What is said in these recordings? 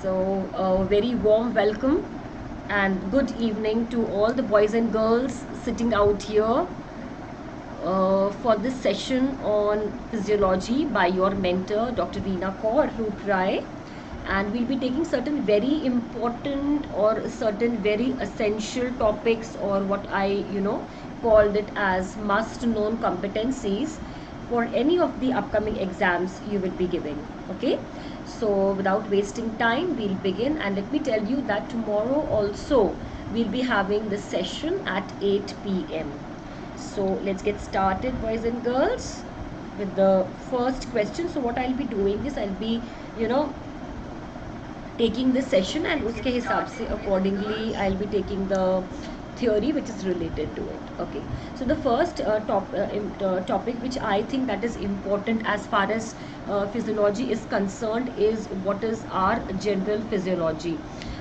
So, a very warm welcome and good evening to all the boys and girls sitting out here for this session on physiology by your mentor, Dr. Reena Kaur, and we'll be taking certain very important or certain very essential topics, or what I called it as must known competencies for any of the upcoming exams you will be giving. Okay, so without wasting time, we'll begin, and let me tell you that tomorrow also we'll be having this session at 8 p.m. So let's get started, boys and girls, with the first question. So what I'll be doing is I'll be taking this session, and uske hisab se accordingly I'll be taking the theory which is related to it. Okay, so the first topic which I think that is important as far as physiology is concerned is what is our general physiology.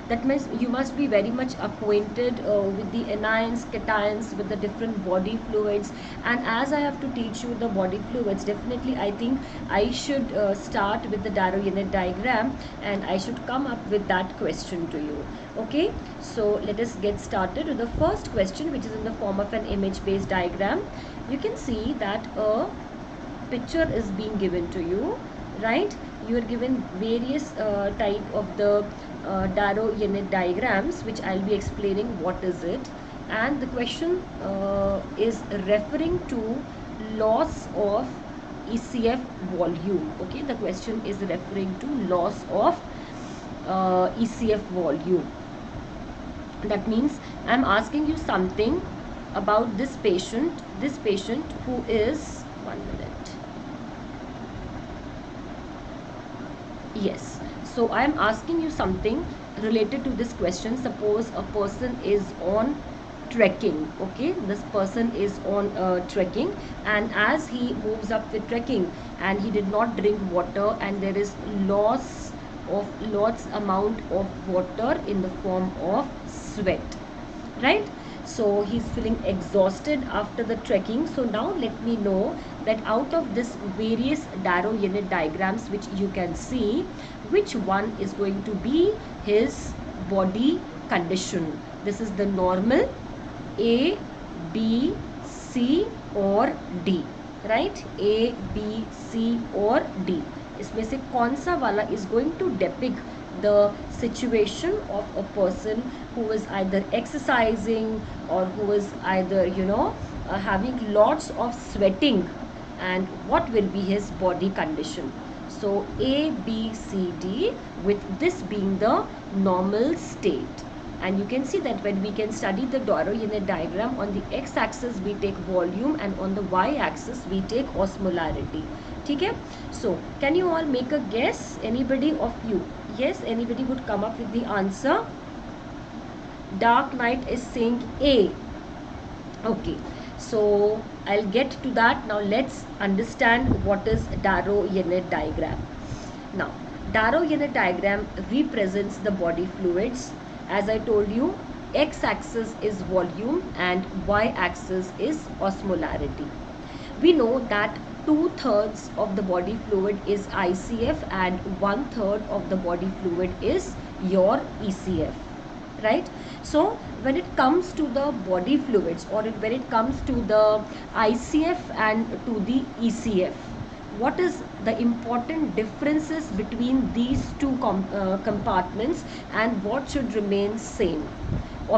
That means you must be very much acquainted with the anions, cations, with the different body fluids. And as I have to teach you the body fluids, definitely I think I should start with the Darrow unit diagram, and I should come up with that question to you. Okay, so let us get started with the first question, which is in the form of an image based diagram. You can see that a picture is being given to you, right? You are given various type of the Darrow unit diagrams, which I'll be explaining what is it, and the question is referring to loss of ECF volume. Okay, the question is referring to loss of ECF volume. That means I'm asking you something about this patient who is, 1 minute. Yes, so I am asking you something related to this question. Suppose a person is on trekking. Okay, this person is on trekking, and as he moves up with trekking and he did not drink water, and there is lots amount of water in the form of sweat, right? So he's feeling exhausted after the trekking. So now let me know that out of this various Darrow unit diagrams which you can see, which one is going to be his body condition. This is the normal, A, B, C or D, right? A, B, C or D. इसमें से कौन सा वाला is going to depict the situation of a person who is either exercising or who is either having lots of sweating, and what will be his body condition. So A, B, C, D, with this being the normal state. And you can see that when we can study the Darrow unit diagram, on the x-axis we take volume and on the y-axis we take osmolarity. Okay? So can you all make a guess? Anybody of you? Yes, anybody would come up with the answer? Dark Knight is saying A. Okay, so I'll get to that. Now let's understand what is Darrow unit diagram. Now Darrow unit diagram represents the body fluids. As I told you, x-axis is volume and y-axis is osmolarity. We know that 2/3 of the body fluid is ICF and 1/3 of the body fluid is your ECF, right? So when it comes to the body fluids, or when it comes to the ICF and to the ECF, what is the important differences between these two compartments, and what should remain same?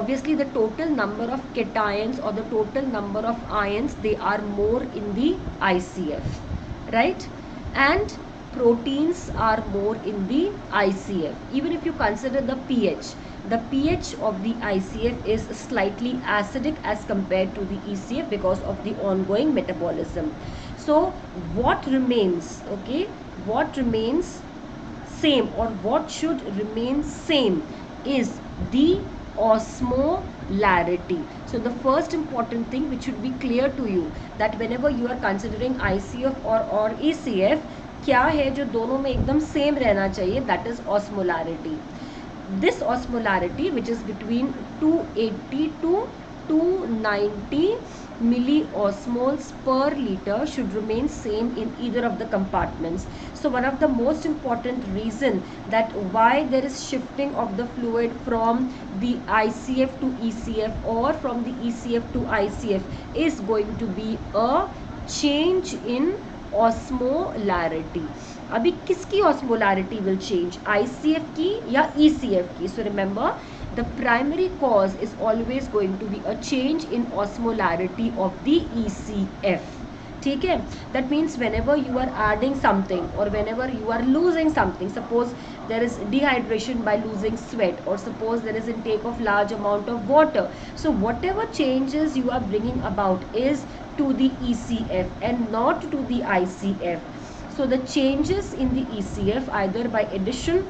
Obviously the total number of cations or the total number of ions, they are more in the ICF, right? And proteins are more in the ICF. Even if you consider the pH of the ICF is slightly acidic as compared to the ECF because of the ongoing metabolism. So what remains, okay, what remains same, or what should remain same, is the osmolarity. So the first important thing which should be clear to you, that whenever you are considering ICF or ECF, क्या है जो दोनों में एकदम same रहना चाहिए, that is osmolarity. This osmolarity, which is between 280 to 290 milliosmoles per liter should remain same in either of the compartments. So one of the most important reason that why there is shifting of the fluid from the ICF to ECF or from the ECF to ICF is going to be a change in osmolarity. अभी किसकी osmolarity will change, ICF की या ECF की? So remember, the primary cause is always going to be a change in osmolarity of the ECF. ठीक है? That means whenever you are adding something or whenever you are losing something, suppose there is dehydration by losing sweat, or suppose there is intake of large amount of water, so whatever changes you are bringing about is to the ECF and not to the ICF. So the changes in the ECF either by addition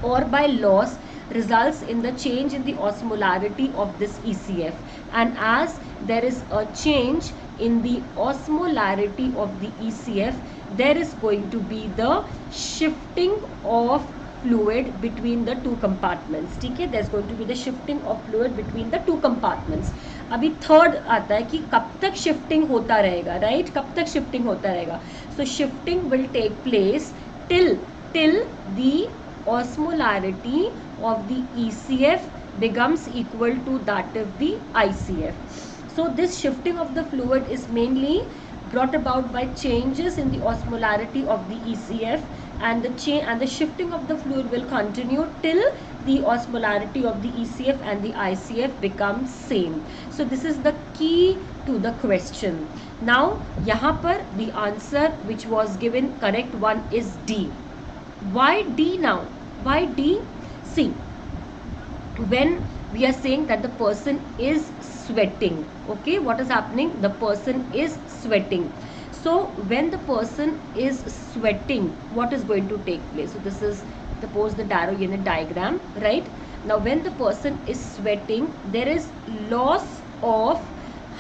or by loss results in the change in the osmolarity of this ECF, and as there is a change in the osmolarity of the ECF, there is going to be the shifting of fluid between the two compartments. ठीक है, there's going to be the shifting of fluid between the two compartments. अभी third आता है कि कब तक shifting होता रहेगा, राइट? कब तक शिफ्टिंग होता रहेगा? So shifting will take place till the osmolarity of the ECF becomes equal to that of the ICF. So this shifting of the fluid is mainly brought about by changes in the osmolarity of the ECF, and the shifting of the fluid will continue till the osmolarity of the ECF and the ICF becomes same. So this is the key to the question. Now यहाँ पर the answer which was given correct one is D. Why D now? Why D? See, when we are saying that the person is sweating, okay, what is happening? The person is sweating. So when the person is sweating, what is going to take place? So this is, suppose, the Darrow unit diagram, right? Now when the person is sweating, there is loss of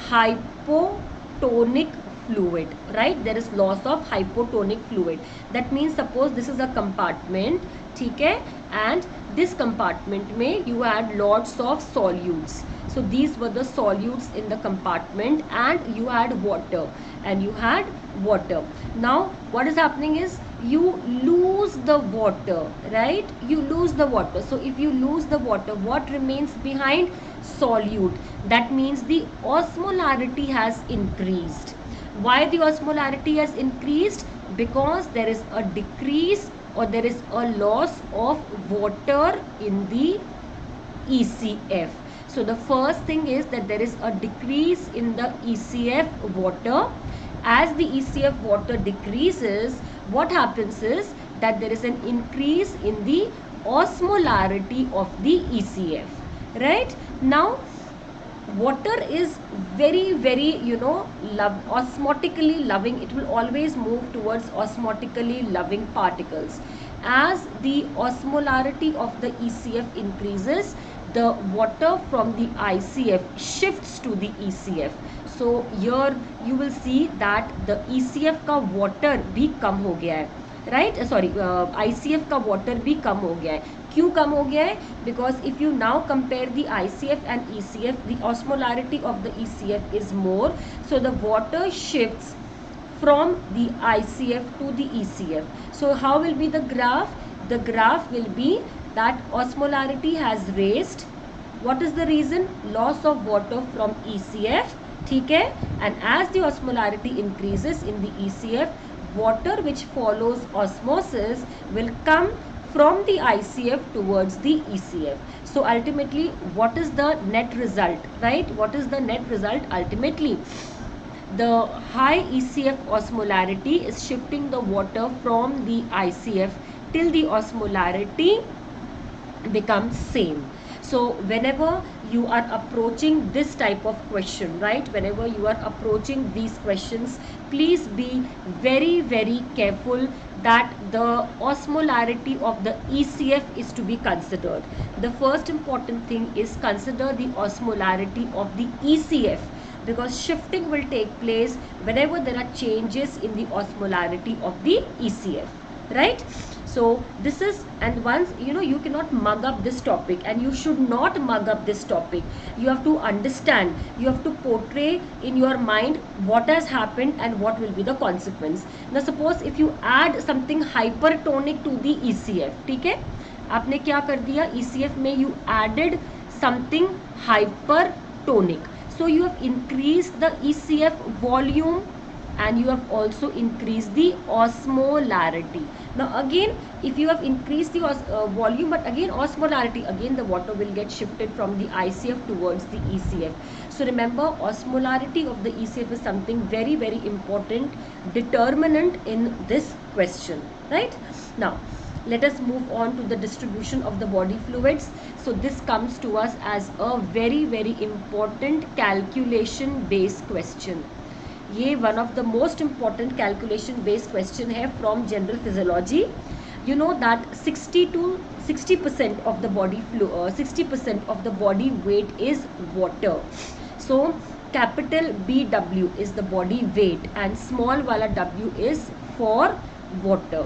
hypotonic fluid, right? There is loss of hypotonic fluid. That means suppose this is a compartment, ठीक है, and this compartment में you had lots of solutes. So these were the solutes in the compartment, and you had water, Now what is happening is you lose the water, right? You lose the water. So if you lose the water, what remains behind? Solute. That means the osmolarity has increased. Why the osmolarity has increased? Because there is a decrease or there is a loss of water in the ECF. So the first thing is that there is a decrease in the ECF water. As the ECF water decreases, what happens is that there is an increase in the osmolarity of the ECF, right? Now water is very osmotically loving. It will always move towards osmotically loving particles. As the osmolarity of the ECF increases, the water from the ICF shifts to the ECF. So here you will see that the ECF का water भी कम हो गया है, right? ICF का water भी कम हो गया है. क्यों कम हो गया है? Because if you now compare the ICF and ECF, the osmolarity of the ECF is more, so the water shifts from the ICF to the ECF. So how will be the graph? The graph will be that osmolarity has raised. What is the reason? Loss of water from ECF, ठीक है? And as the osmolarity increases in the ECF, water which follows osmosis will come from the ICF towards the ECF. So ultimately, what is the net result, right? What is the net result ultimately? The high ECF osmolarity is shifting the water from the ICF till the osmolarity becomes same. So whenever you are approaching this type of question, right, whenever you are approaching these questions, please be very careful that the osmolarity of the ECF is to be considered. The first important thing is consider the osmolarity of the ECF, because shifting will take place whenever there are changes in the osmolarity of the ECF, right? So this is, and once you cannot mug up this topic, and you should not mug up this topic. You have to understand, you have to portray in your mind what has happened and what will be the consequence. Now suppose if you add something hypertonic to the ECF, ठीक है, आपने क्या कर दिया, ECF में you added something hypertonic, so you have increased the ECF volume and you have also increased the osmolarity. Now again, if you have increased the volume but again osmolarity, again the water will get shifted from the ICF towards the ECF. So remember, osmolarity of the ECF is something very very important determinant in this question, right? Now let us move on to the distribution of the body fluids. So this comes to us as a very very important calculation based question. ये one of the most important calculation based question है from general physiology. You know that 60% of the body 60% of the body weight is water. So capital BW is the body weight and small wala W is for water.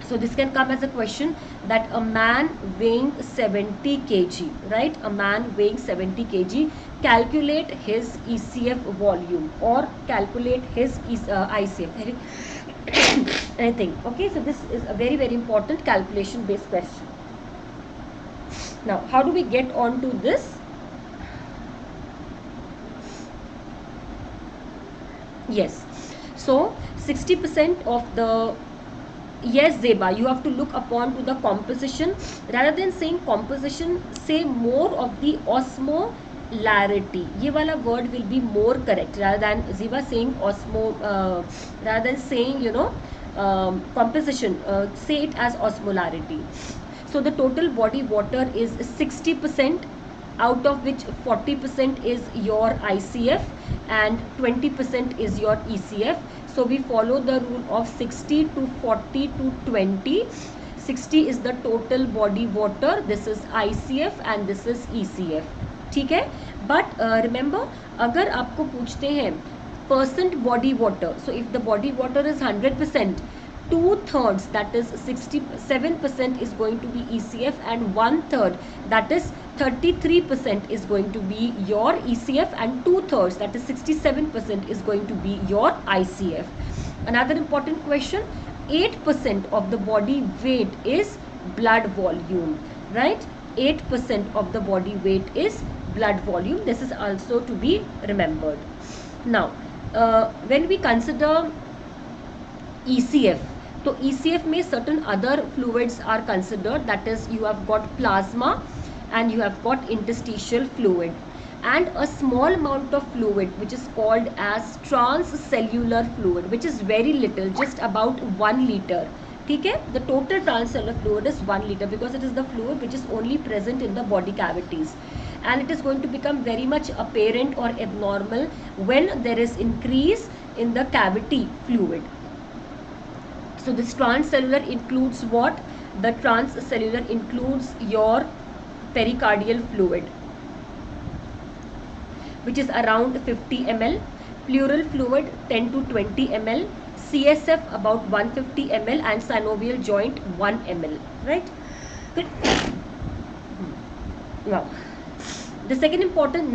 So this can come as a question that a man weighing 70 kg, right? A man weighing 70 kg, calculate his ECF volume or calculate his ICF. Anything. Okay, so this is a very very important calculation based question. Now, how do we get on to this? Yes. So 60% of the, yes Zeba, you have to look upon to the composition. Rather than saying composition, say more of the osmolarity. ये वाला word will be more correct rather than Zeba saying rather than saying composition, say it as osmolarity. So the total body water is 60%, out of which 40% is your ICF and 20% is your ECF. So we follow the rule of 60 to 40 to 20. 60 is the total body water, this is ICF and this is ECF. ठीक है, but remember, अगर आपको पूछते हैं percent body water, so if the body water is 100%, 2/3, that is 67% is going to be ECF and 1/3, that is 33% is going to be your ECF and 2/3, that is 67% is going to be your ICF. Another important question, 8% of the body weight is blood volume, right? 8% of the body weight is blood volume. This is also to be remembered. Now when we consider ECF, so ECF में certain other fluids are considered, that is you have got plasma and you have got interstitial fluid and a small amount of fluid which is called as transcellular fluid, which is very little, just about 1 liter. ठीक है, the total transcellular fluid is 1 liter because it is the fluid which is only present in the body cavities, and it is going to become very much apparent or abnormal when there is increase in the cavity fluid. So this transcellular includes what? The transcellular includes your pericardial fluid, which is around 50 ml, pleural fluid 10 to 20 ml, CSF about 150 ml and synovial joint 1 ml, right? Now the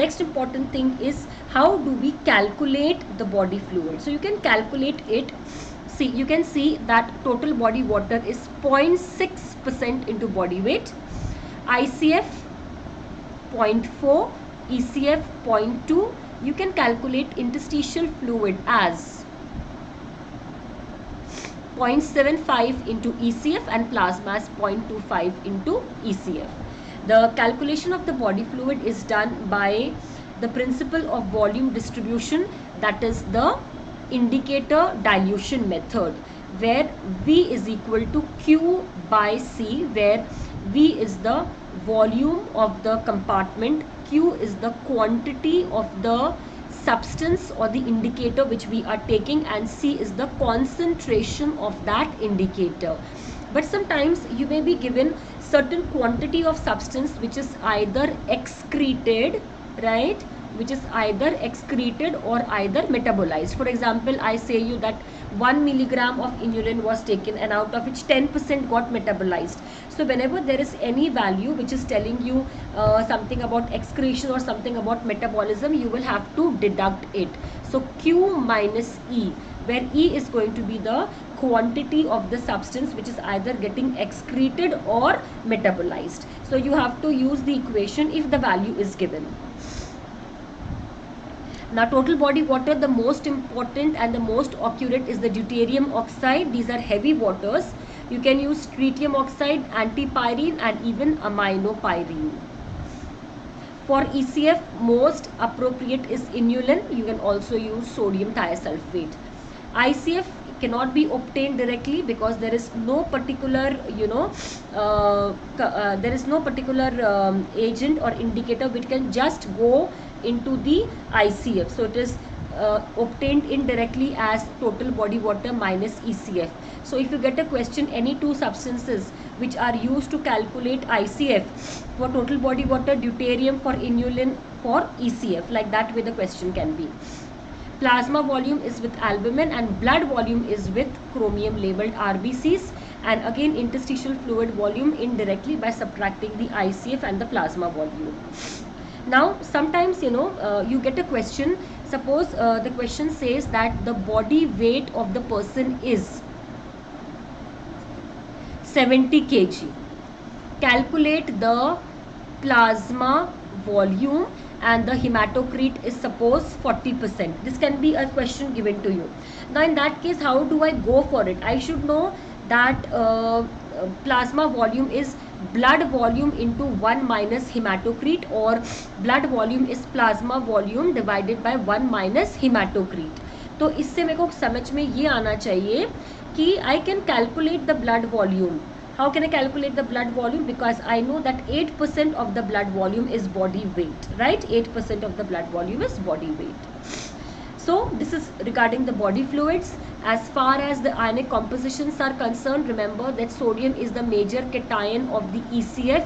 next important thing is how do we calculate the body fluid. So you can calculate it. See, you can see that total body water is 0.6% into body weight, ICF 0.4, ECF 0.2. You can calculate interstitial fluid as 0.75 into ECF and plasma as 0.25 into ECF. The calculation of the body fluid is done by the principle of volume distribution, that is the indicator dilution method, where V is equal to Q by C, where V is the volume of the compartment, Q is the quantity of the substance or the indicator which we are taking, and C is the concentration of that indicator. But sometimes you may be given certain quantity of substance which is either excreted, right, which is either excreted or either metabolized. For example, I say you that 1 milligram of inulin was taken and out of which 10% got metabolized. So whenever there is any value which is telling you something about excretion or something about metabolism, you will have to deduct it. So Q minus E, where E is going to be the quantity of the substance which is either getting excreted or metabolized. So you have to use the equation if the value is given. Now total body water, the most important and the most accurate is the deuterium oxide. These are heavy waters. You can use tritium oxide, antipyrine and even aminopyrine. For ECF, most appropriate is inulin. You can also use sodium thiosulfate. ICF cannot be obtained directly because there is no particular there is no particular agent or indicator which can just go into the ICF. So it is obtained indirectly as total body water minus ECF. So if you get a question, any two substances which are used to calculate ICF for total body water, deuterium for inulin for ECF, like that way the question can be. Plasma volume is with albumin and blood volume is with chromium labeled RBCs, and again interstitial fluid volume indirectly by subtracting the ICF and the plasma volume. Now sometimes you get a question, suppose the question says that the body weight of the person is 70 kg. Calculate the plasma volume and the hematocrit is suppose 40%. This can be a question given to you. Now in that case, how do I go for it? I should know that plasma volume is blood volume into 1 minus hematocrit, or blood volume is plasma volume divided by 1 minus hematocrit. तो इससे मेरे को समझ में ये आना चाहिए कि I can calculate the blood volume. How can I calculate the blood volume? Because I know that 8% of the blood volume is body weight, right? 8% of the blood volume is body weight. So this is regarding the body fluids. As far as the ionic compositions are concerned, remember that sodium is the major cation of the ECF,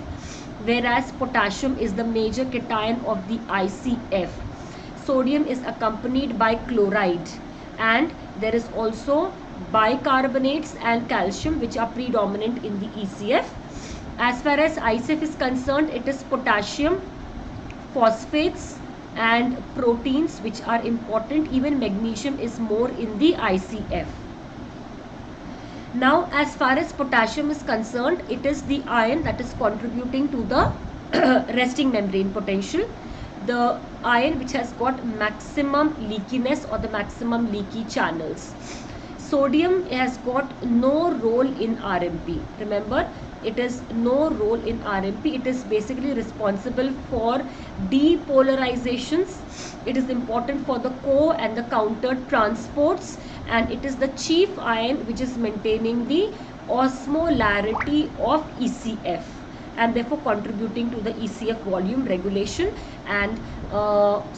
whereas potassium is the major cation of the ICF. Sodium is accompanied by chloride, and there is also bicarbonates and calcium which are predominant in the ECF. As far as ICF is concerned, it is potassium, phosphates and proteins which are important. Even magnesium is more in the ICF. Now as far as potassium is concerned, it is the ion that is contributing to the resting membrane potential, the ion which has got maximum leakiness or the maximum leaky channels. Sodium has got no role in RMP. Remember, it is no role in RMP. It is basically responsible for depolarizations. It is important for the co and the counter transports, and it is the chief ion which is maintaining the osmolarity of ECF and therefore contributing to the ECF volume regulation. And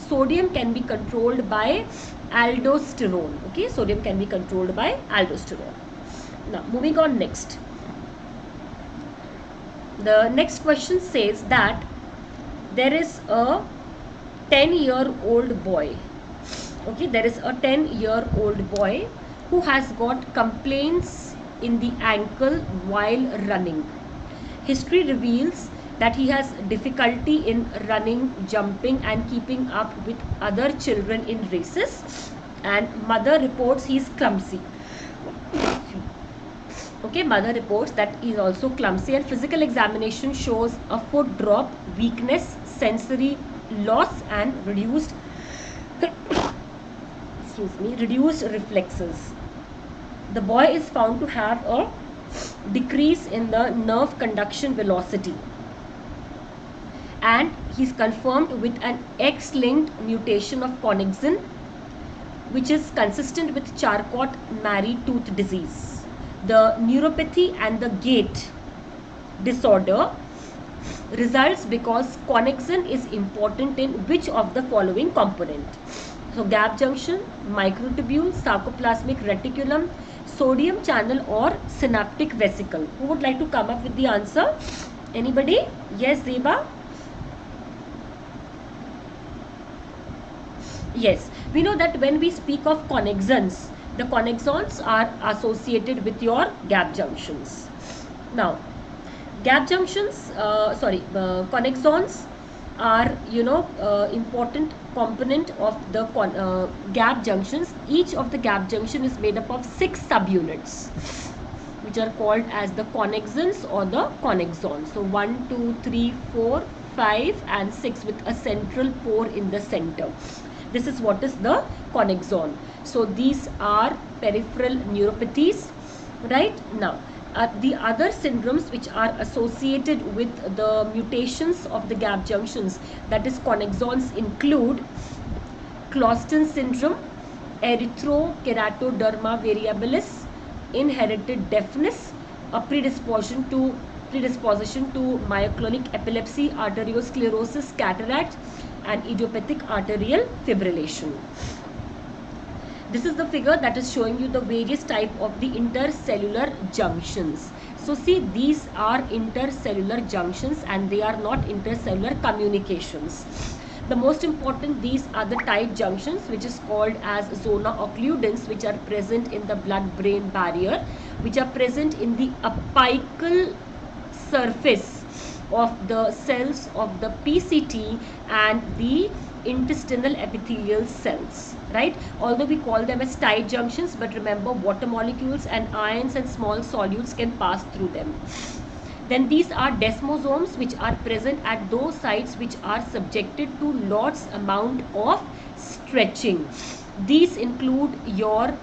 sodium can be controlled by aldosterone. Okay, sodium can be controlled by aldosterone. Now moving on next. The next question says that there is a 10-year-old boy. Okay, there is a 10-year-old boy who has got complaints in the ankle while running. History reveals that he has difficulty in running, jumping and keeping up with other children in races, and mother reports he is clumsy. Okay, mother reports that he is also clumsy, and physical examination shows a foot drop, weakness, sensory loss and reduced reduced reflexes. The boy is found to have a decrease in the nerve conduction velocity, and he is confirmed with an X-linked mutation of connexin which is consistent with Charcot-Marie tooth disease. The neuropathy and the gait disorder results because connexin is important in which of the following component? So gap junction, microtubule, sarcoplasmic reticulum, sodium channel or synaptic vesicle. Who would like to come up with the answer? Anybody? Yes, Zeba? Yes, we know that when we speak of connexons, the connexons are associated with your gap junctions. Now, gap junctions, connexons are, important component of the gap junctions. Each of the gap junction is made up of 6 subunits, which are called as the connexons or the connexons. So 1, 2, 3, 4, 5 and 6 with a central pore in the center. This is what is the connexon. So these are peripheral neuropathies, right? Now, the other syndromes which are associated with the mutations of the gap junctions, that is connexons, include Clouston syndrome, erythrokeratoderma variabilis, inherited deafness, a predisposition to myoclonic epilepsy, arteriosclerosis, cataract, and idiopathic arterial fibrillation. This is the figure that is showing you the various type of the intercellular junctions. So see, these are intercellular junctions and they are not intercellular communications. The most important, these are the tight junctions, which is called as zona occludens, which are present in the blood-brain barrier, which are present in the apical surface of the cells of the PCT and the intestinal epithelial cells, right? Although we call them as tight junctions, but remember, water molecules and ions and small solutes can pass through them. Then these are desmosomes, which are present at those sites which are subjected to lots amount of stretching. These include your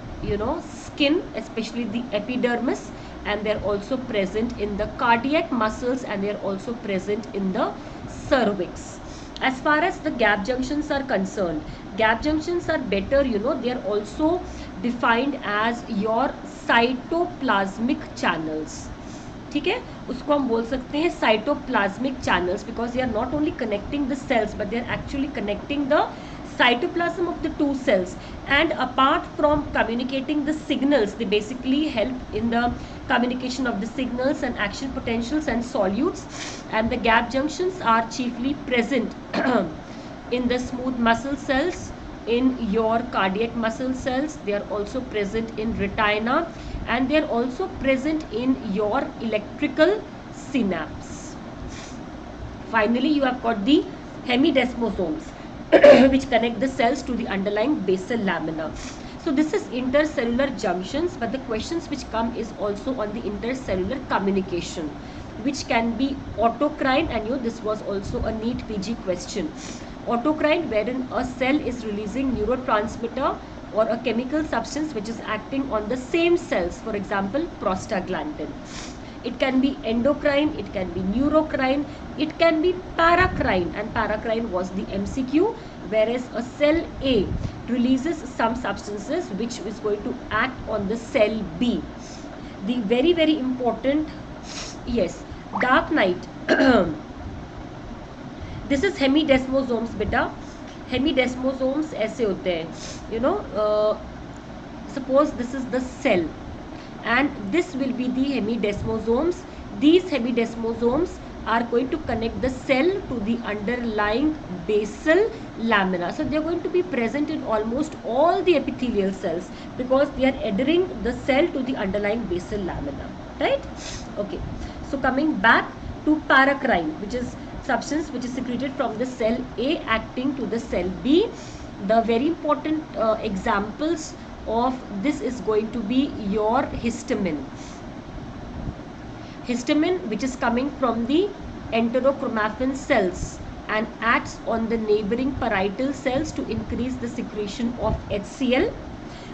skin, especially the epidermis, and they're also present in the cardiac muscles, and they're also present in the cervix. As far as the gap junctions are concerned, gap junctions are better, they are also defined as your cytoplasmic channels. ठीक है, उसको हम बोल सकते हैं cytoplasmic channels, because they are not only connecting the cells but they are actually connecting the cytoplasm of the two cells. And apart from communicating the signals, they basically help in the communication of the signals and action potentials and solutes. And the gap junctions are chiefly present in the smooth muscle cells, in your cardiac muscle cells. They are also present in retina, and they are also present in your electrical synapse. Finally, you have got the hemidesmosomes which connect the cells to the underlying basal lamina. So this is intercellular junctions, but the questions which come is also on the intercellular communication, which can be autocrine, and this was also a NEET PG question. Autocrine, wherein a cell is releasing neurotransmitter or a chemical substance which is acting on the same cells, for example prostaglandin. It can be endocrine, it can be neurocrine, it can be paracrine, and paracrine was the MCQ, whereas a cell A releases some substances which is going to act on the cell B. The very, very important, yes, dark night. This is hemidesmosomes beta. Hemidesmosomes ऐसे होते हैं, suppose this is the cell and this will be the hemidesmosomes. These hemidesmosomes are going to connect the cell to the underlying basal lamina. So they are going to be present in almost all the epithelial cells because they are adhering the cell to the underlying basal lamina, right? Okay, so coming back to paracrine, which is substance which is secreted from the cell A acting to the cell B. The very important examples of this is going to be your histamine. Histamine, which is coming from the enterochromaffin cells and acts on the neighboring parietal cells to increase the secretion of HCl.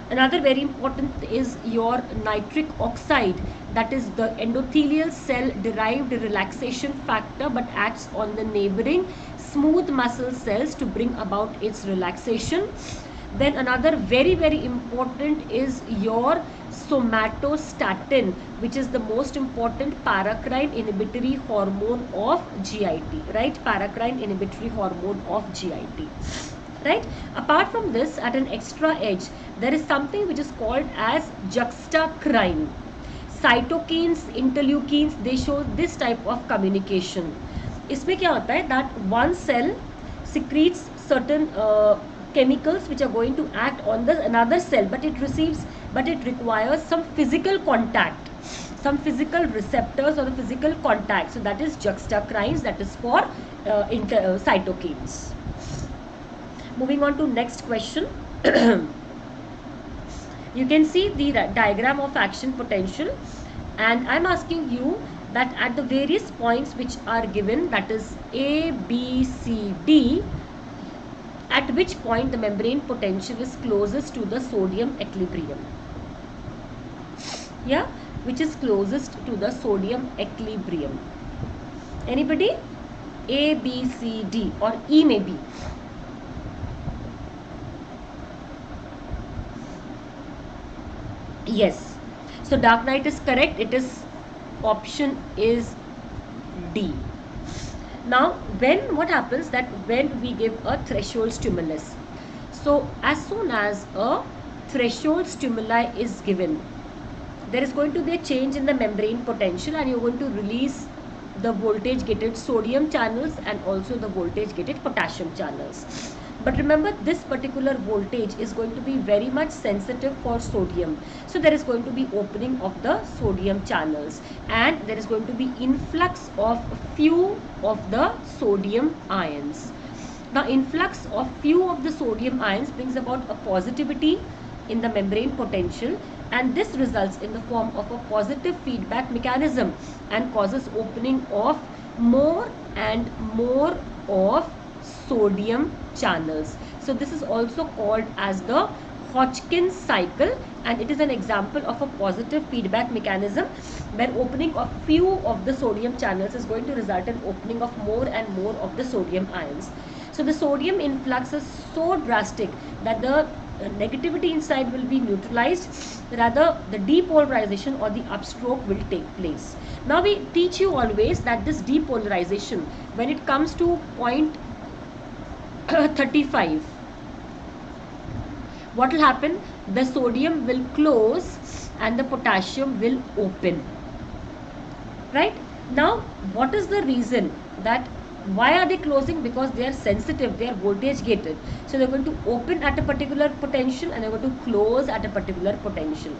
Another very important is your nitric oxide, that is the endothelial cell derived relaxation factor, but acts on the neighboring smooth muscle cells to bring about its relaxation. Then another very, very important is your somatostatin, which is the most important paracrine inhibitory hormone of GIT, right? Paracrine inhibitory hormone of GIT. Right? Apart from this, at an extra edge, there is something which is called as juxtacrine. Cytokines, interleukins, they show this type of communication. इसमें क्या होता है that one cell secretes certain chemicals which are going to act on the another cell, but it requires some physical contact, some physical receptors or the physical contact. So that is juxtacrines, that is for cytokines. Moving on to next question. You can see the diagram of action potential, and I'm asking you that at the various points which are given, that is A, B, C, D, at which point the membrane potential is closest to the sodium equilibrium. Yeah, which is closest to the sodium equilibrium. Anybody? A, B, C, D, or E may be. Yes. So dark night is correct. It is option is D. Now, what happens that when we give a threshold stimulus, so as soon as a threshold stimuli is given, there is going to be a change in the membrane potential, and you're going to release the voltage gated sodium channels and also the voltage gated potassium channels. But remember, this particular voltage is going to be very much sensitive for sodium. So there is going to be opening of the sodium channels, and there is going to be influx of few of the sodium ions. Now, influx of few of the sodium ions brings about a positivity in the membrane potential, and this results in the form of a positive feedback mechanism and causes opening of more and more of sodium channels. So this is also called as the Hodgkin's cycle, and it is an example of a positive feedback mechanism where opening of few of the sodium channels is going to result in opening of more and more of the sodium ions. So the sodium influx is so drastic that the negativity inside will be neutralized, rather the depolarization or the upstroke will take place. Now we teach you always that this depolarization, when it comes to point 35, what will happen? The sodium will close and the potassium will open. Right? Now, what is the reason that why are they closing? Because they are sensitive, they are voltage gated. So they're going to open at a particular potential and they're going to close at a particular potential.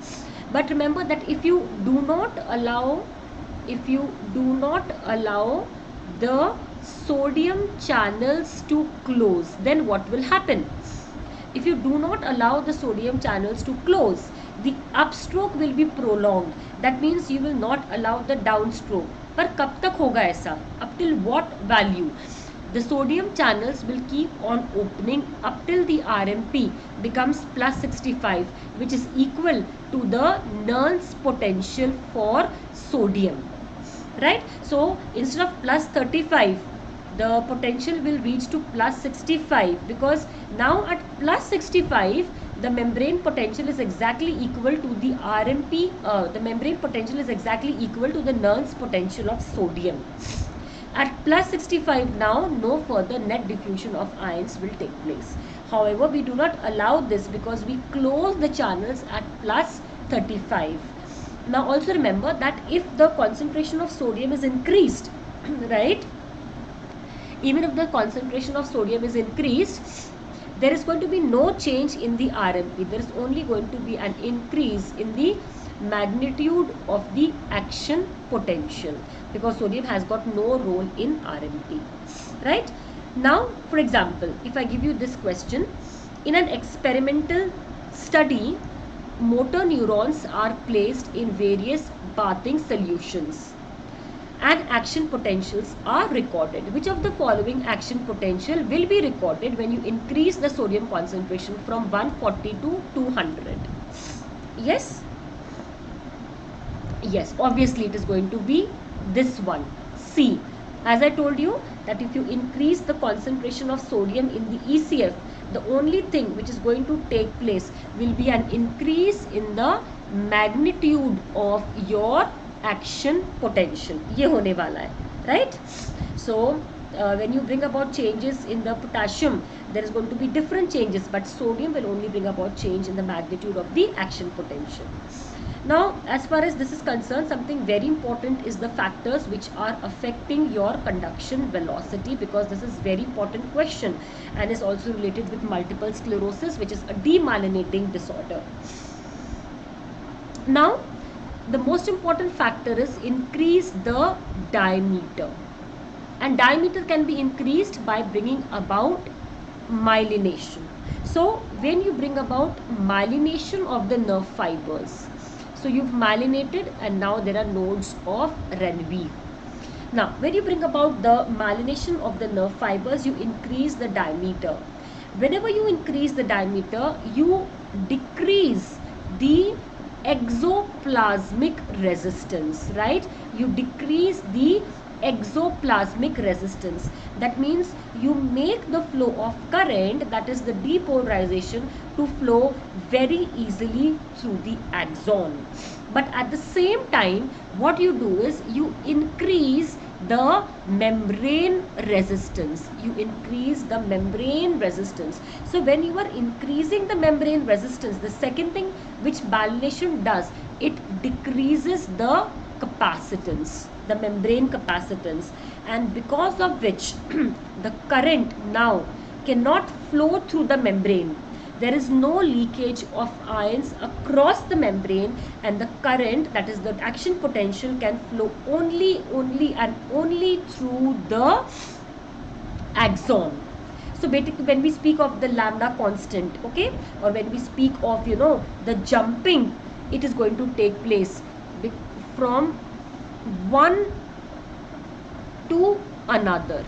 But remember that if you do not allow the sodium channels to close, then what will happen? If you do not allow the sodium channels to close, the upstroke will be prolonged. That means you will not allow the downstroke. पर कब तक होगा ऐसा? Up till what value? The sodium channels will keep on opening up till the RMP becomes plus 65, which is equal to the Nernst potential for sodium. Right? So instead of plus 35, the potential will reach to plus 65, because now at plus 65, the membrane potential is exactly equal to the RMP, the membrane potential is exactly equal to the Nernst potential of sodium. At plus 65 now, no further net diffusion of ions will take place. However, we do not allow this because we close the channels at plus 35. Now also remember that if the concentration of sodium is increased, right, even if the concentration of sodium is increased, there is going to be no change in the RMP. There is only going to be an increase in the magnitude of the action potential, because sodium has got no role in RMP. Right? Now, for example, if I give you this question, in an experimental study, motor neurons are placed in various bathing solutions and action potentials are recorded. Which of the following action potential will be recorded when you increase the sodium concentration from 140 to 200? Yes? Yes, obviously it is going to be this one, C. As I told you that if you increase the concentration of sodium in the ECF, the only thing which is going to take place will be an increase in the magnitude of your action potential. ये होने वाला है, right? So when you bring about changes in the potassium, there is going to be different changes, but sodium will only bring about change in the magnitude of the action potential. Now, as far as this is concerned, something very important is the factors which are affecting your conduction velocity, because this is very important question and is also related with multiple sclerosis, which is a demyelinating disorder. Now, the most important factor is increase the diameter, and diameter can be increased by bringing about myelination. So when you bring about myelination of the nerve fibers, so you've myelinated and now there are nodes of Ranvier. Now when you bring about the myelination of the nerve fibers, you increase the diameter. Whenever you increase the diameter, you decrease the exoplasmic resistance, right? You decrease the exoplasmic resistance. That means you make the flow of current, that is the depolarization, to flow very easily through the axon. But at the same time, what you do is you increase the membrane resistance. You increase the membrane resistance. So when you are increasing the membrane resistance, the second thing which myelination does, it decreases the capacitance, the membrane capacitance, and because of which the current now cannot flow through the membrane. There is no leakage of ions across the membrane, and the current, that is the action potential, can flow only and only through the axon. So basically when we speak of the lambda constant, okay, or when we speak of the jumping, it is going to take place from one to another,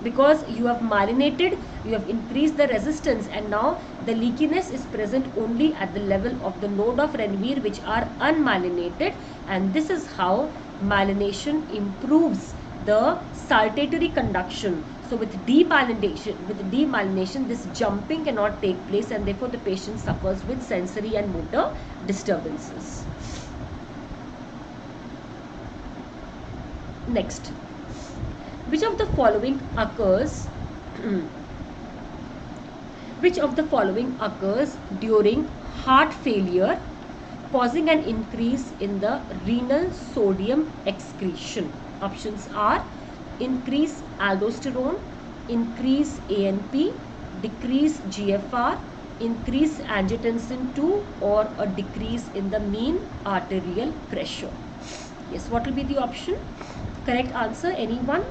because you have myelinated, you have increased the resistance, and now the leakiness is present only at the level of the node of Ranvier which are unmyelinated, and this is how myelination improves the saltatory conduction. So with demyelination, this jumping cannot take place, and therefore the patient suffers with sensory and motor disturbances. Next, which of the following occurs during heart failure, causing an increase in the renal sodium excretion? Options are increase aldosterone, increase ANP, decrease GFR, increase angiotensin 2, or a decrease in the mean arterial pressure. Yes, what will be the option? Correct answer, anyone?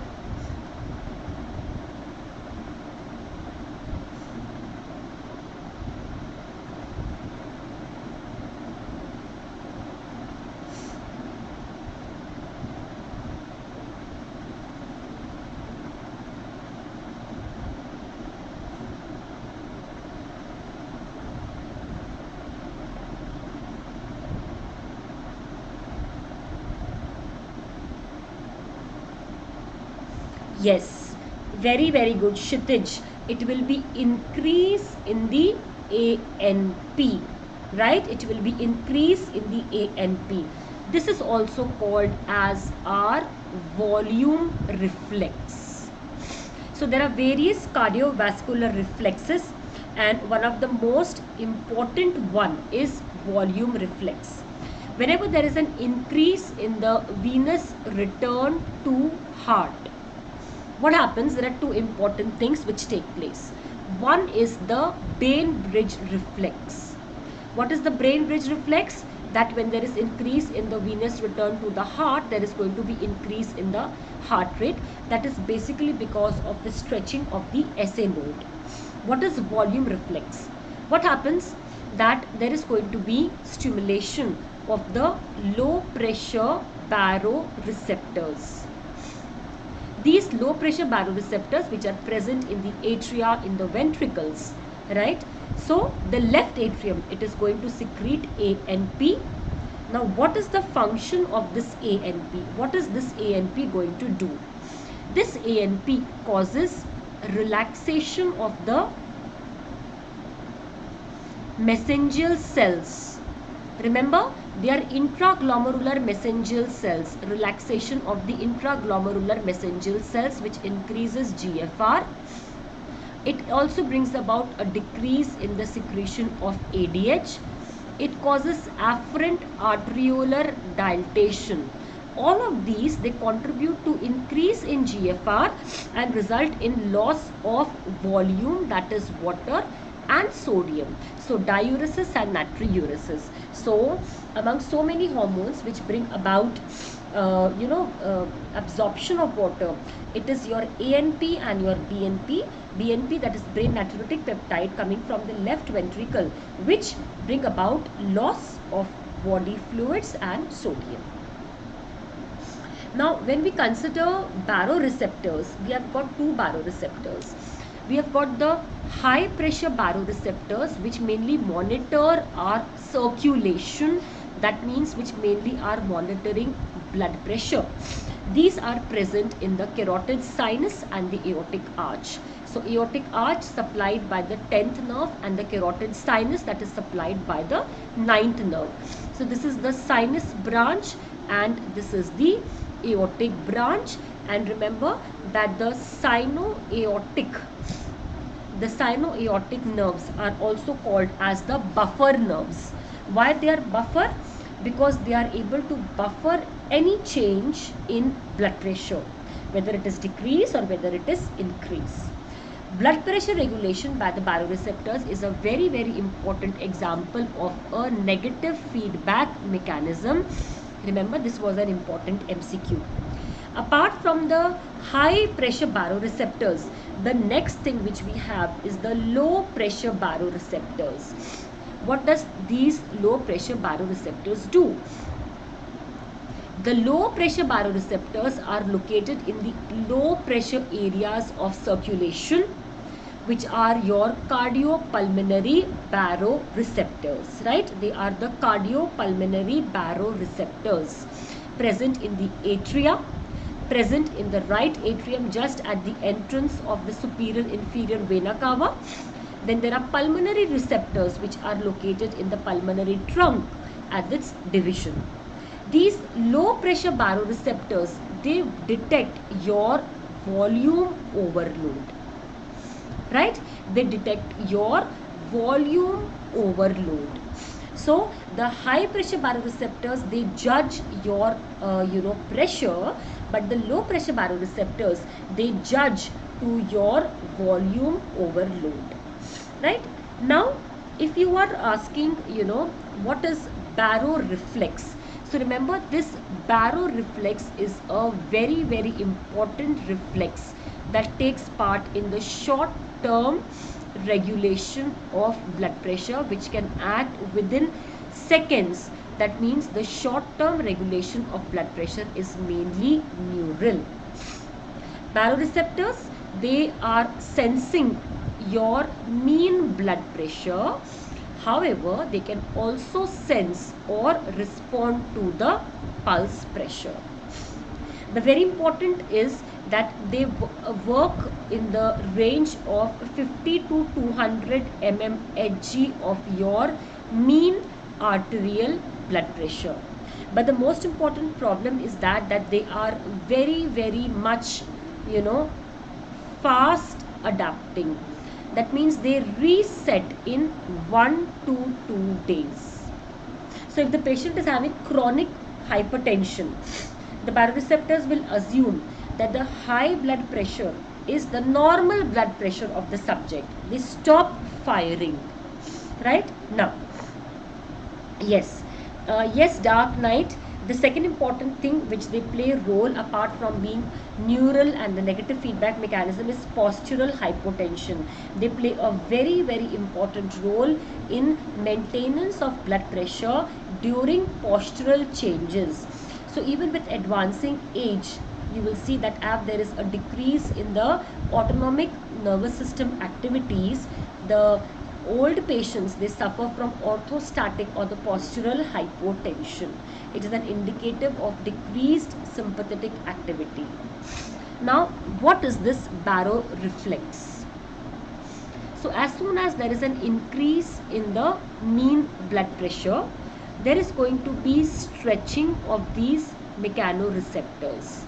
Yes, very good, Kshitij. It will be increase in the ANP, right? It will be increase in the ANP. This is also called as our volume reflex. So there are various cardiovascular reflexes, and one of the most important one is volume reflex. Whenever there is an increase in the venous return to heart, what happens? There are two important things which take place. One is the brain bridge reflex. What is the brain bridge reflex? That when there is increase in the venous return to the heart, there is going to be increase in the heart rate. That is basically because of the stretching of the SA node. What is volume reflex? What happens? That there is going to be stimulation of the low pressure baroreceptors. These low pressure baroreceptors, which are present in the atria, in the ventricles, right? So the left atrium, it is going to secrete ANP. Now what is the function of this ANP? What is this ANP going to do? This ANP causes relaxation of the mesangial cells. Remember, they are intraglomerular mesangial cells. Relaxation of the intraglomerular mesangial cells, which increases GFR. It also brings about a decrease in the secretion of ADH. It causes afferent arteriolar dilatation. All of these, they contribute to increase in GFR and result in loss of volume, that is water and sodium. So diuresis and natriuresis. So among so many hormones which bring about absorption of water, it is your ANP and your BNP. BNP, that is brain natriuretic peptide, coming from the left ventricle, which bring about loss of body fluids and sodium. Now, when we consider baroreceptors, we have got two baroreceptors. We have got the high pressure baroreceptors, which mainly monitor our circulation. That means which mainly are monitoring blood pressure. These are present in the carotid sinus and the aortic arch. So aortic arch supplied by the 10th nerve and the carotid sinus, that is supplied by the 9th nerve. So this is the sinus branch and this is the aortic branch. And remember that the sino-aortic nerves are also called as the buffer nerves. Why they are buffer? Because they are able to buffer any change in blood pressure, whether it is decrease or whether it is increase. Blood pressure regulation by the baroreceptors is a very, very important example of a negative feedback mechanism. Remember, this was an important MCQ. Apart from the high pressure baroreceptors, the next thing which we have is the low pressure baroreceptors. What does these low pressure baroreceptors do? The low pressure baroreceptors are located in the low pressure areas of circulation, which are your cardiopulmonary baroreceptors, right? They are the cardiopulmonary baroreceptors present in the atria, present in the right atrium just at the entrance of the superior inferior vena cava. Then there are pulmonary receptors which are located in the pulmonary trunk at its division. These low pressure baroreceptors, they detect your volume overload, right? They detect your volume overload. So the high pressure baroreceptors, they judge your pressure, but the low pressure baroreceptors, they judge to your volume overload. Right? Now, if you are asking, what is baroreflex? So remember, this baroreflex is a very, very important reflex that takes part in the short-term regulation of blood pressure, which can act within seconds. That means the short-term regulation of blood pressure is mainly neural. Baroreceptors, they are sensing your mean blood pressure. However, they can also sense or respond to the pulse pressure. The very important is that they work in the range of 50 to 200 mmHg of your mean arterial blood pressure. But the most important problem is that they are very, very much, fast adapting. That means they reset in 1 to 2 days. So if the patient is having chronic hypertension, the baroreceptors will assume that the high blood pressure is the normal blood pressure of the subject. They stop firing. Right? Now, yes, dark night. The second important thing which they play a role apart from being neural and the negative feedback mechanism is postural hypotension. They play a very, very important role in maintenance of blood pressure during postural changes. So even with advancing age, you will see that as there is a decrease in the autonomic nervous system activities, the old patients, they suffer from orthostatic or the postural hypotension. It is an indicative of decreased sympathetic activity. Now, what is this baroreflex? So as soon as there is an increase in the mean blood pressure, there is going to be stretching of these mechanoreceptors.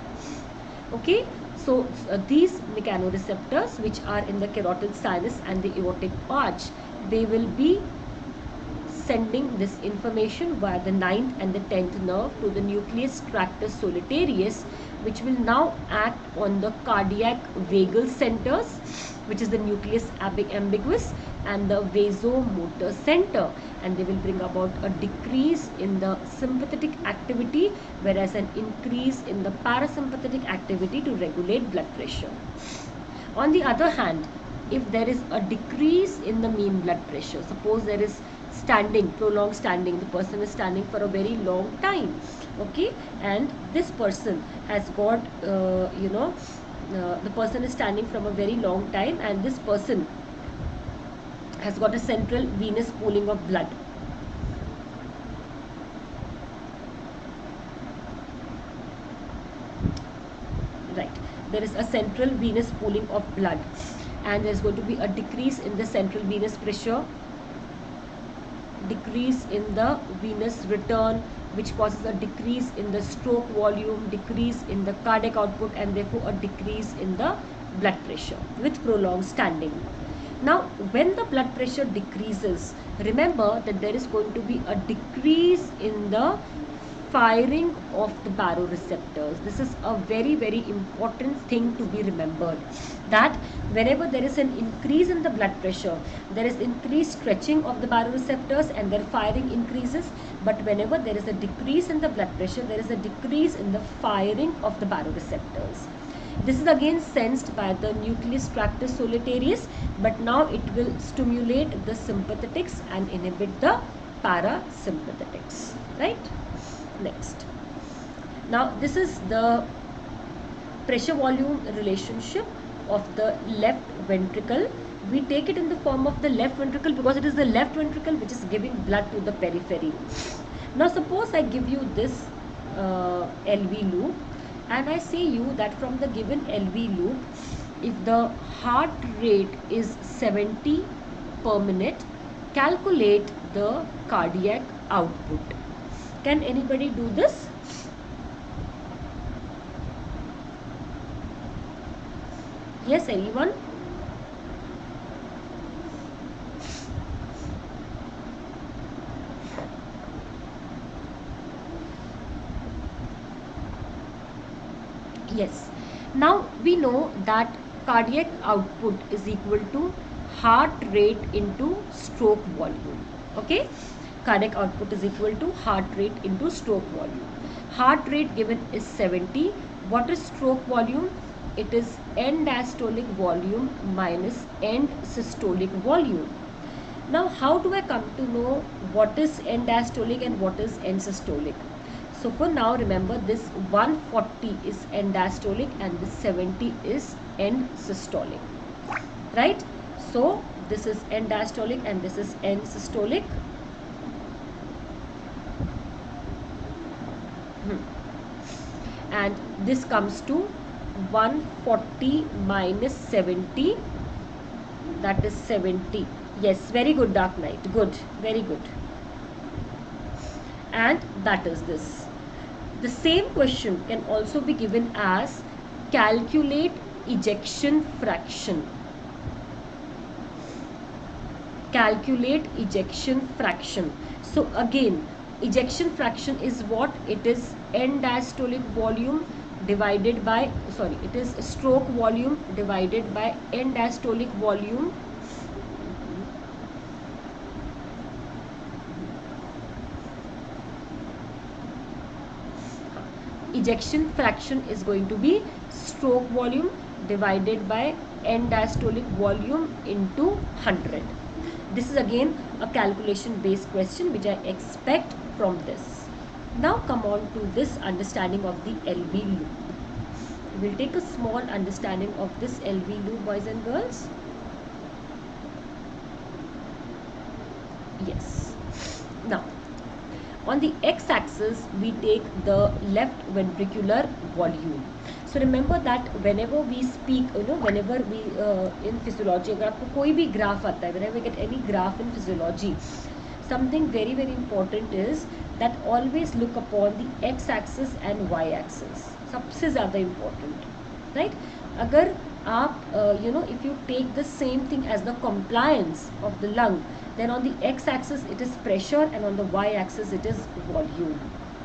Okay, so these mechanoreceptors which are in the carotid sinus and the aortic arch, they will be sending this information via the 9th and the 10th nerve to the nucleus tractus solitarius, which will now act on the cardiac vagal centers, which is the nucleus ambiguous, and the vasomotor center, and they will bring about a decrease in the sympathetic activity, whereas an increase in the parasympathetic activity to regulate blood pressure. On the other hand, if there is a decrease in the mean blood pressure, suppose there is standing, prolonged standing, the person is standing for a very long time, okay, and this person has got the person is standing from a very long time, and this person has got a central venous pooling of blood. Right, there is a central venous pooling of blood, and there is going to be a decrease in the central venous pressure, decrease in the venous return, which causes a decrease in the stroke volume, decrease in the cardiac output, and therefore a decrease in the blood pressure with prolonged standing. Now, when the blood pressure decreases, remember that there is going to be a decrease in the firing of the baroreceptors. This is a very, very important thing to be remembered, that whenever there is an increase in the blood pressure, there is increased stretching of the baroreceptors and their firing increases, but whenever there is a decrease in the blood pressure, there is a decrease in the firing of the baroreceptors. This is again sensed by the nucleus tractus solitarius, but now it will stimulate the sympathetics and inhibit the parasympathetics, right? Next. Now this is the pressure volume relationship of the left ventricle. We take it in the form of the left ventricle because it is the left ventricle which is giving blood to the periphery. Now suppose I give you this LV loop, and I say you that from the given LV loop, if the heart rate is 70 per minute, calculate the cardiac output. Can anybody do this? Yes, anyone? Yes. Now we know that cardiac output is equal to heart rate into stroke volume. Okay? Cardiac output is equal to heart rate into stroke volume. Heart rate given is 70. What is stroke volume? It is end diastolic volume minus end systolic volume. Now, how do I come to know what is end diastolic and what is end systolic? So, for now, remember this 140 is end diastolic and this 70 is end systolic. Right? So, this is end diastolic and this is end systolic. And this comes to 140 minus 70, that is 70. Yes, very good, Dark Knight, good, very good. And that is this. The same question can also be given as calculate ejection fraction. Calculate ejection fraction. So again, ejection fraction is what? It is end diastolic volume divided by, sorry, it is stroke volume divided by end diastolic volume ejection fraction is going to be stroke volume divided by end diastolic volume into 100. This is again a calculation based question which I expect from this. Now come on to this understanding of the LV loop. We will take a small understanding of this LV loop, boys and girls. Yes. Now, on the x-axis, we take the left ventricular volume. So remember that whenever we speak, whenever we in physiology, अगर आपको कोई भी graph आता है, whenever we get any graph in physiology, something very, very important is that always look upon the x-axis and y-axis. सबसे ज़्यादा important, right? अगर आप if you take the same thing as the compliance of the lung, then on the x-axis it is pressure and on the y-axis it is volume,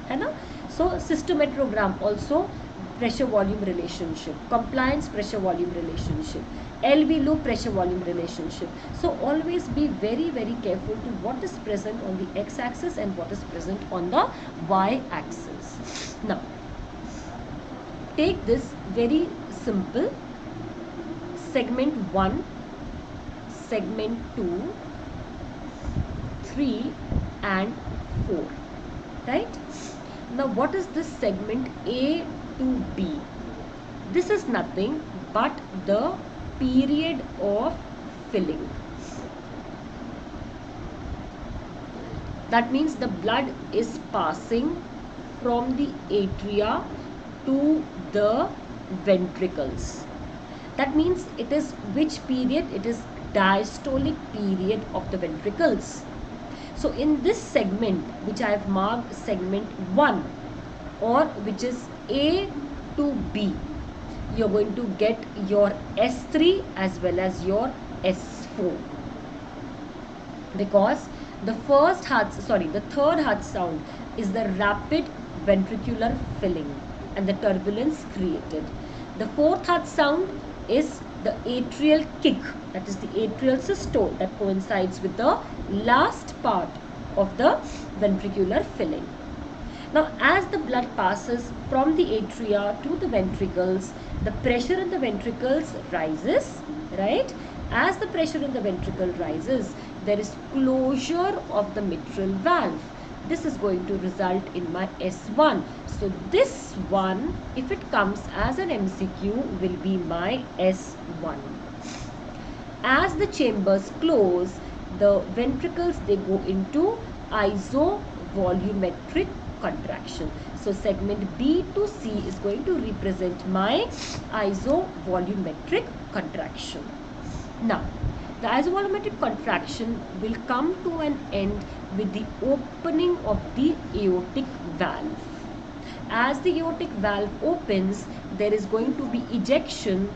है ना? So cystometrogram also pressure volume relationship, compliance pressure volume relationship, LV loop pressure volume relationship. So always be very careful to what is present on the x-axis and what is present on the y-axis. Now take this very simple segment 1, segment 2, 3 and 4, right? Now what is this segment A to B? This is nothing but the period of filling. That means the blood is passing from the atria to the ventricles. That means it is which period? It is diastolic period of the ventricles. So in this segment, which I have marked segment 1, or which is A to B, you're going to get your S3 as well as your S4, because the third heart sound is the rapid ventricular filling and the turbulence created. The fourth heart sound is the atrial kick, that is the atrial systole, that coincides with the last part of the ventricular filling. Now as the blood passes from the atria to the ventricles, the pressure in the ventricles rises, right? As the pressure in the ventricle rises, there is closure of the mitral valve. This is going to result in my S1. So this one, if it comes as an MCQ, will be my S1. As the chambers close, the ventricles, they go into isovolumetric contraction. So segment B to C is going to represent my isovolumetric contraction. Now, the isovolumetric contraction will come to an end with the opening of the aortic valve. As the aortic valve opens, there is going to be ejection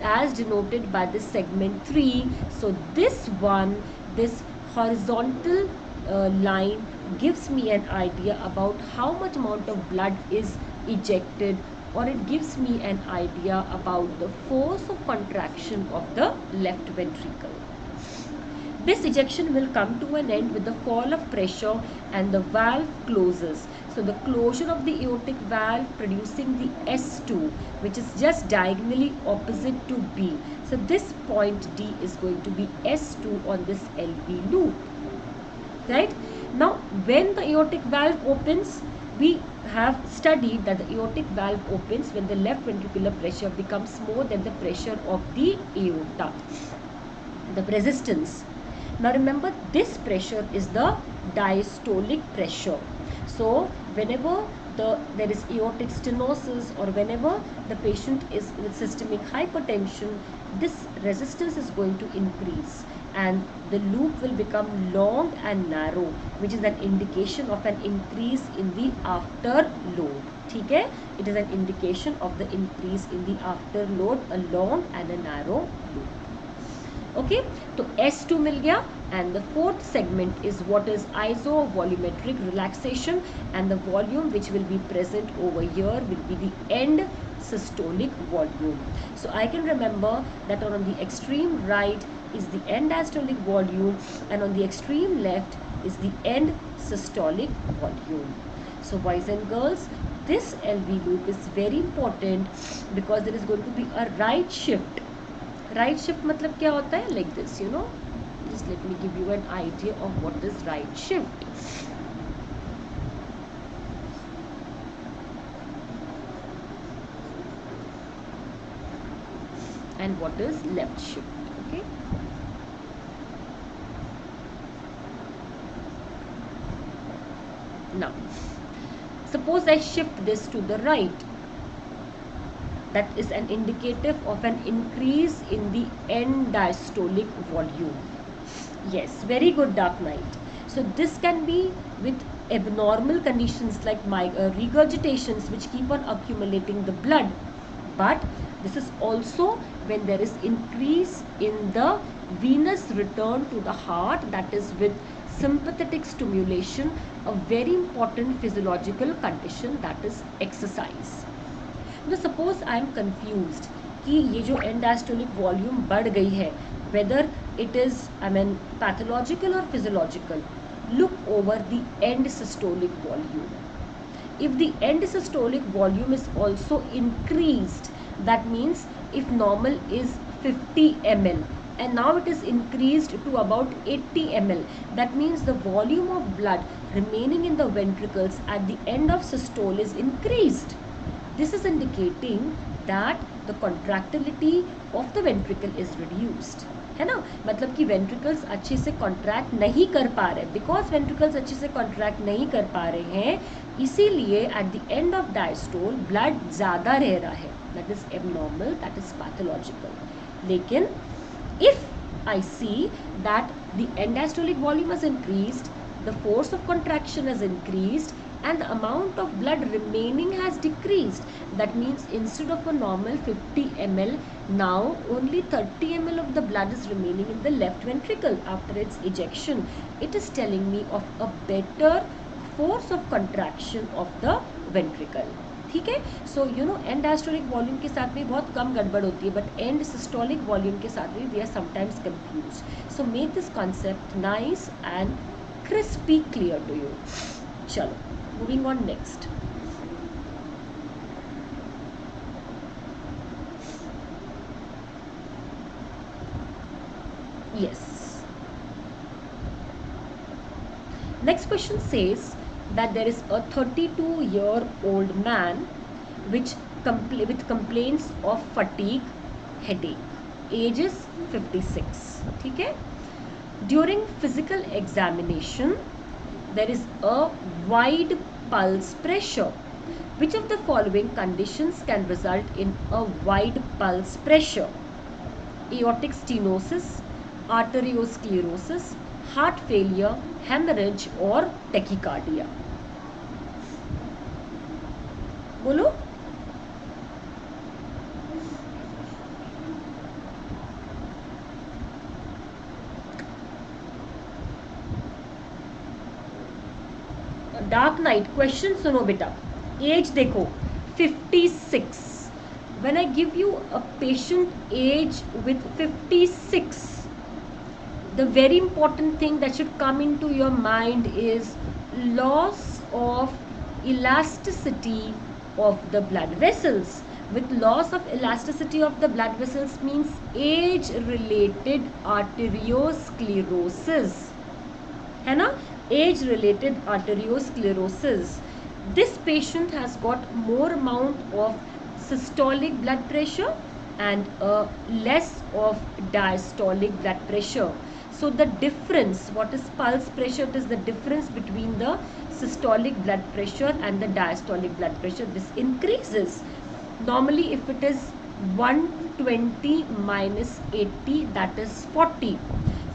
as denoted by this segment 3. So this one, this horizontal line gives me an idea about how much amount of blood is ejected, or it gives me an idea about the force of contraction of the left ventricle. This ejection will come to an end with the fall of pressure and the valve closes. So the closure of the aortic valve producing the S2, which is just diagonally opposite to B. So this point D is going to be S2 on this LV loop, right? Now when the aortic valve opens, we have studied that the aortic valve opens when the left ventricular pressure becomes more than the pressure of the aorta, the resistance. Now remember, this pressure is the diastolic pressure. So whenever there is aortic stenosis, or whenever the patient is with systemic hypertension, this resistance is going to increase and the loop will become long and narrow, which is an indication of an increase in the afterload. Okay? It is an indication of the increase in the afterload, a long and a narrow loop. Okay, so S2 मिल गया, and the fourth segment is what is isovolumetric relaxation, and the volume which will be present over here will be the end systolic volume. So I can remember that on the extreme right is the end diastolic volume and on the extreme left is the end systolic volume. So boys and girls, this LV loop is very important because there is going to be a right shift. Right shift मतलब क्या होता है? Like this, you know. Just let me give you an idea of what is right shift. And what is left shift, okay? Now, suppose I shift this to the right. That is an indicative of an increase in the end diastolic volume. Yes, very good, Dark Knight. So this can be with abnormal conditions like regurgitations which keep on accumulating the blood. But This is also when there is increase in the venous return to the heart, that is with sympathetic stimulation, a very important physiological condition, that is exercise. Now suppose I am confused कि ये जो end diastolic volume बढ़ गई है, whether it is pathological or physiological, look over the end systolic volume. If the end systolic volume is also increased, that means if normal is 50 ml and now it is increased to about 80 ml, that means the volume of blood remaining in the ventricles at the end of systole is increased. This is indicating that the contractility of the ventricle is reduced. है ना, मतलब कि ventricles अच्छे से contract नहीं कर पा रहे, बिकॉज वेंट्रिकल्स अच्छे से कॉन्ट्रैक्ट नहीं कर पा रहे हैं, इसीलिए at the end of diastole blood ज़्यादा रह रहा है, that is abnormal, that is pathological. लेकिन if I see that the end diastolic volume is increased, the force of contraction has increased and the amount of blood remaining has decreased, that means instead of a normal 50 ml, now only 30 ml of the blood is remaining in the left ventricle after its ejection. It is telling me of a better force of contraction of the ventricle. ठीक है, so you know and diastolic volume के साथ में बहुत कम गड़बड़ होती है, but and systolic volume के साथ में we are sometimes confuse. So make this concept nice and crispy clear to you. Chalo, moving on next. Yes. Next question says that there is a 32-year-old man with complaints of fatigue, headache. Age is 56. ठीक है? During physical examination, there is a wide pulse pressure. Which of the following conditions can result in a wide pulse pressure? Aortic stenosis, arteriosclerosis, heart failure, hemorrhage or tachycardia? बोलो. Dark night question सुनो बेटा. Age देखो 56. When I give you a patient age with 56, the very important thing that should come into your mind is loss of elasticity of the blood vessels. With loss of elasticity of the blood vessels means age related arteriosclerosis, है ना, age related arteriosclerosis. This patient has got more amount of systolic blood pressure and less of diastolic blood pressure. So the difference, what is pulse pressure? It is the difference between the systolic blood pressure and the diastolic blood pressure. This increases. Normally if it is 120 minus 80, that is 40.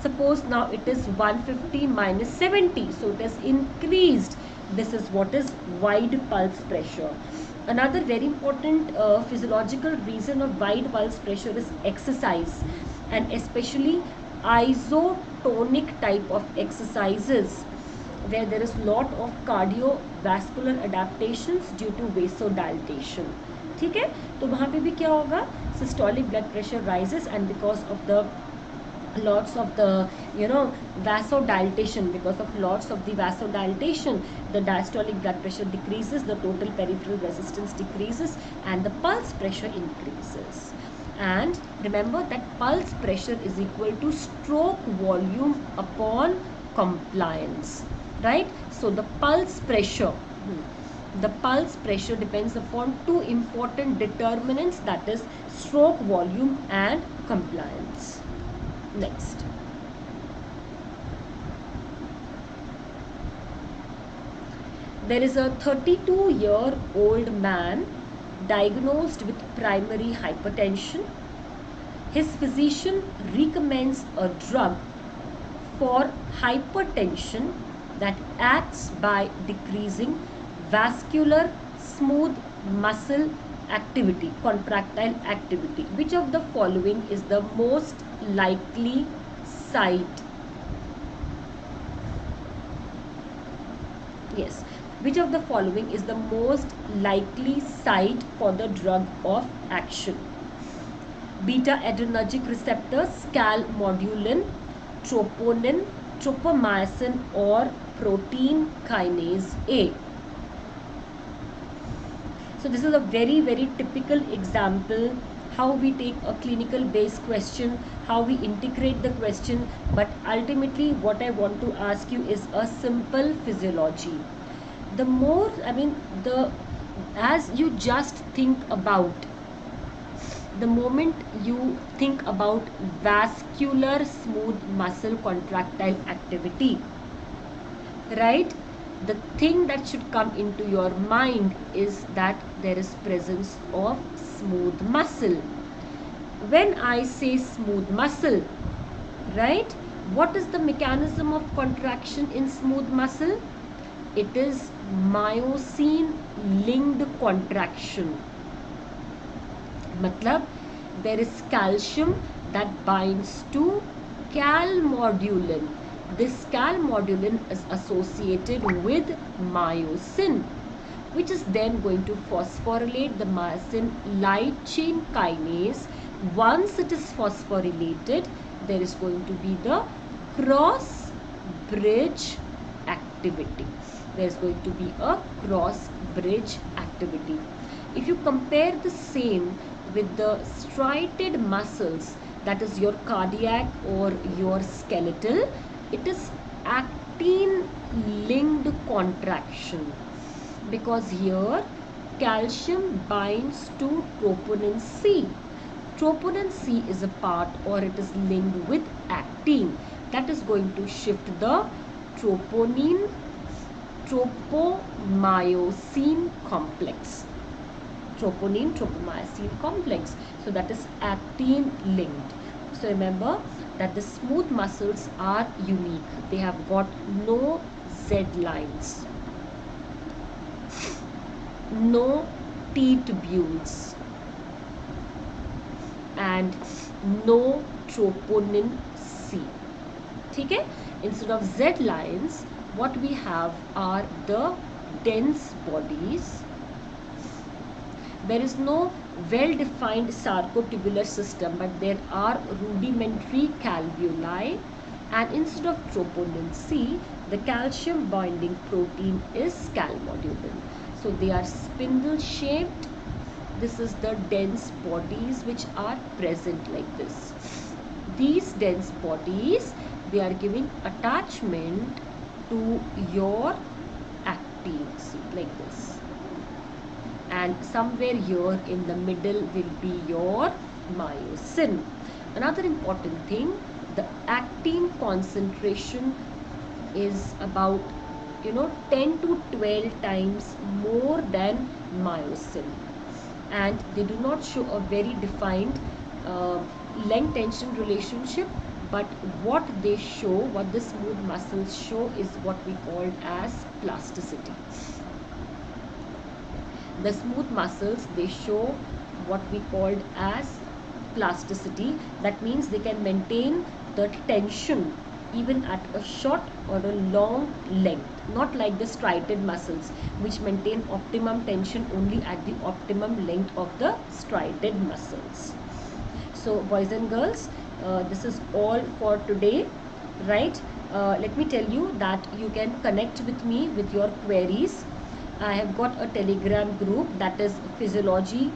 Suppose now it is 150 minus 70, so it has increased. This is what is wide pulse pressure. Another very important physiological reason of wide pulse pressure is exercise, and especially isotonic type of exercises where there is lot of cardiovascular adaptations due to vasodilatation. ठीक है, तो वहाँ पे भी क्या होगा, systolic blood pressure rises, and because of the lots of the vasodilatation, because of lots of the vasodilatation, the diastolic blood pressure decreases, the total peripheral resistance decreases, and the pulse pressure increases. And remember that pulse pressure is equal to stroke volume upon compliance, right? So the pulse pressure depends upon two important determinants, that is stroke volume and compliance. Next, there is a 32-year-old man diagnosed with primary hypertension. His physician recommends a drug for hypertension that acts by decreasing vascular smooth muscle activity, contractile activity. Which of the following is the most likely site? Yes. Which of the following is the most likely site for the drug of action? Beta adrenergic receptor, scalmodulin, troponin, tropomyosin, or protein kinase A. So this is a very, very typical example how we take a clinical based question, how we integrate the question, but ultimately what I want to ask you is a simple physiology. The more, as you just think about, the moment you think about vascular smooth muscle contractile activity, right, the thing that should come into your mind is that there is presence of smooth muscle. When I say smooth muscle, right, what is the mechanism of contraction in smooth muscle? It is myosin linked contraction. Matlab, there is calcium that binds to calmodulin. This calmodulin is associated with myosin, which is then going to phosphorylate the myosin light chain kinase. Once it is phosphorylated, there is going to be the cross bridge activity. There is going to be a cross bridge activity. If you compare the same with the striated muscles, that is your cardiac or your skeletal, it is actin linked contraction, because here calcium binds to troponin C. Troponin C is a part, or it is linked with actin, that is going to shift the tropomyosin complex. Tropomyosin complex. So that is actin linked. So remember that the smooth muscles are unique. They have got no Z lines, no T tubules, and no troponin C. Okay? Instead of Z lines, what we have are the dense bodies. There is no well-defined sarcotubular system, but there are rudimentary calvuli, and instead of troponin C, the calcium binding protein is calmodulin. So they are spindle shaped. This is the dense bodies which are present like this. These dense bodies, they are giving attachment to your actins like this, and somewhere here in the middle will be your myosin. Another important thing, the actin concentration is about 10 to 12 times more than myosin, and they do not show a very defined length tension relationship, but what they show, what the smooth muscles show, is what we call as plasticity. The smooth muscles, they show what we called as plasticity. That means they can maintain the tension even at a short or a long length, not like the striated muscles which maintain optimum tension only at the optimum length of the striated muscles. So boys and girls, this is all for today, right? Let me tell you that you can connect with me with your queries. I have got a Telegram group, that is Physiology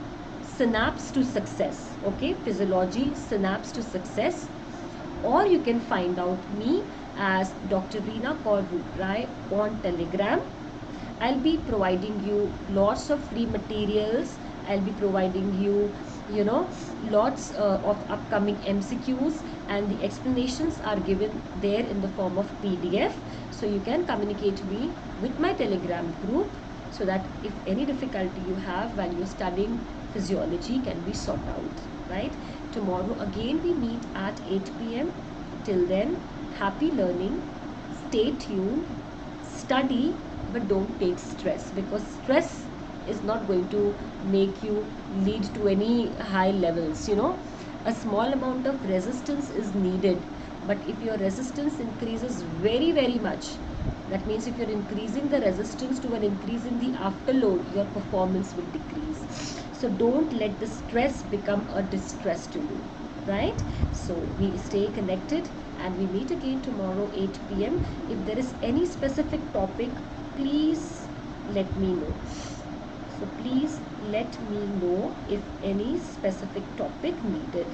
Synapse to Success. Okay, Physiology Synapse to Success. Or you can find out me as Dr. Reena Kaur on Telegram. I'll be providing you lots of free materials. I'll be providing you, lots of upcoming MCQs, and the explanations are given there in the form of PDF. So you can communicate me with my Telegram group, so that if any difficulty you have while you're studying physiology can be sorted out, right? Tomorrow again we meet at 8 p.m. Till then, happy learning, stay tuned, study, but don't take stress, because stress is not going to make you lead to any high levels, you know. A small amount of resistance is needed, but if your resistance increases very very much, that means if you're increasing the resistance to an increase in the afterload, your performance will decrease. So don't let the stress become a distress to you, right? So we stay connected and we meet again tomorrow 8 p.m. If there is any specific topic, please let me know. So please let me know if any specific topic needed.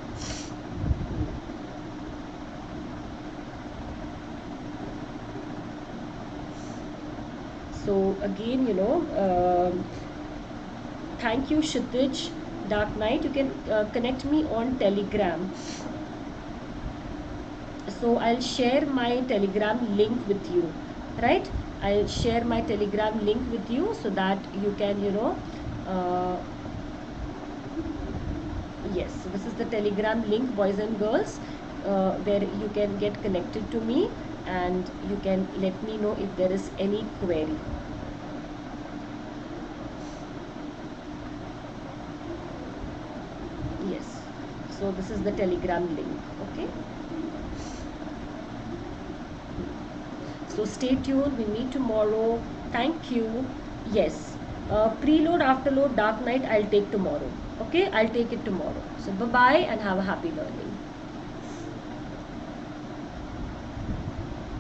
So again, you know, thank you Kshitij, Dark Knight. You can connect me on Telegram. So I'll share my Telegram link with you, right? I'll share my Telegram link with you so that you can, you know, uh, yes, so this is the Telegram link, boys and girls, where you can get connected to me and you can let me know if there is any query. Yes, so this is the Telegram link. Okay, so stay tuned, we meet tomorrow. Thank you. Yes, preload, afterload, Dark Knight I'll take tomorrow. Okay, I'll take it tomorrow. So bye bye and have a happy learning.